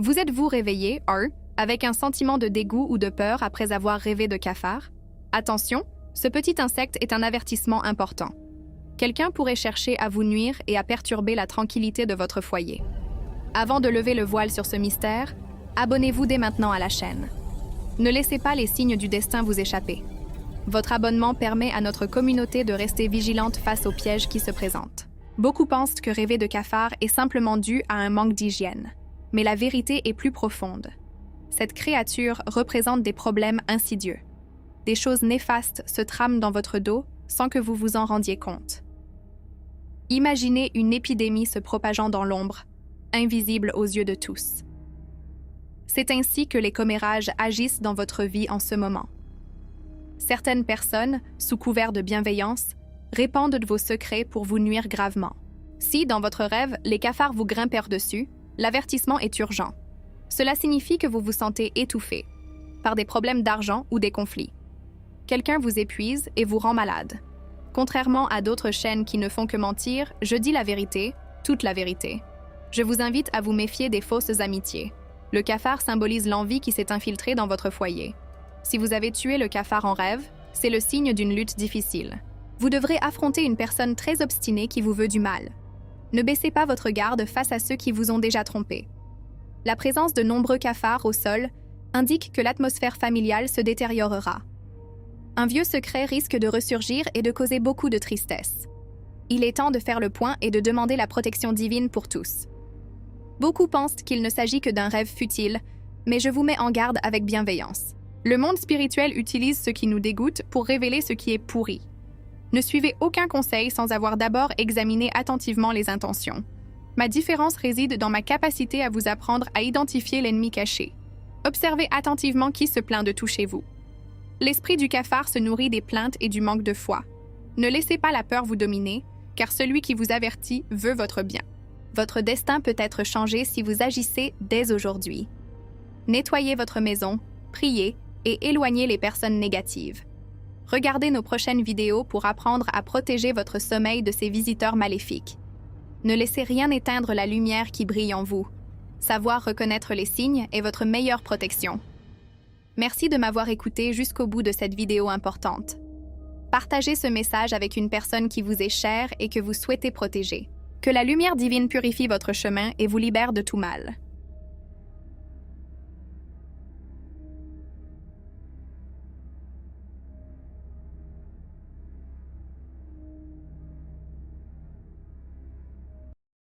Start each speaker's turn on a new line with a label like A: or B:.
A: Vous êtes-vous réveillé, avec un sentiment de dégoût ou de peur après avoir rêvé de cafard? Attention, ce petit insecte est un avertissement important. Quelqu'un pourrait chercher à vous nuire et à perturber la tranquillité de votre foyer. Avant de lever le voile sur ce mystère, abonnez-vous dès maintenant à la chaîne. Ne laissez pas les signes du destin vous échapper. Votre abonnement permet à notre communauté de rester vigilante face aux pièges qui se présentent. Beaucoup pensent que rêver de cafard est simplement dû à un manque d'hygiène. Mais la vérité est plus profonde. Cette créature représente des problèmes insidieux. Des choses néfastes se trament dans votre dos sans que vous vous en rendiez compte. Imaginez une épidémie se propageant dans l'ombre, invisible aux yeux de tous. C'est ainsi que les commérages agissent dans votre vie en ce moment. Certaines personnes, sous couvert de bienveillance, répandent de vos secrets pour vous nuire gravement. Si, dans votre rêve, les cafards vous grimpent dessus, l'avertissement est urgent. Cela signifie que vous vous sentez étouffé, par des problèmes d'argent ou des conflits. Quelqu'un vous épuise et vous rend malade. Contrairement à d'autres chaînes qui ne font que mentir, je dis la vérité, toute la vérité. Je vous invite à vous méfier des fausses amitiés. Le cafard symbolise l'envie qui s'est infiltrée dans votre foyer. Si vous avez tué le cafard en rêve, c'est le signe d'une lutte difficile. Vous devrez affronter une personne très obstinée qui vous veut du mal. Ne baissez pas votre garde face à ceux qui vous ont déjà trompé. La présence de nombreux cafards au sol indique que l'atmosphère familiale se détériorera. Un vieux secret risque de ressurgir et de causer beaucoup de tristesse. Il est temps de faire le point et de demander la protection divine pour tous. Beaucoup pensent qu'il ne s'agit que d'un rêve futile, mais je vous mets en garde avec bienveillance. Le monde spirituel utilise ce qui nous dégoûte pour révéler ce qui est pourri. Ne suivez aucun conseil sans avoir d'abord examiné attentivement les intentions. Ma différence réside dans ma capacité à vous apprendre à identifier l'ennemi caché. Observez attentivement qui se plaint de toucher vous. L'esprit du cafard se nourrit des plaintes et du manque de foi. Ne laissez pas la peur vous dominer, car celui qui vous avertit veut votre bien. Votre destin peut être changé si vous agissez dès aujourd'hui. Nettoyez votre maison, priez et éloignez les personnes négatives. Regardez nos prochaines vidéos pour apprendre à protéger votre sommeil de ces visiteurs maléfiques. Ne laissez rien éteindre la lumière qui brille en vous. Savoir reconnaître les signes est votre meilleure protection. Merci de m'avoir écouté jusqu'au bout de cette vidéo importante. Partagez ce message avec une personne qui vous est chère et que vous souhaitez protéger. Que la lumière divine purifie votre chemin et vous libère de tout mal.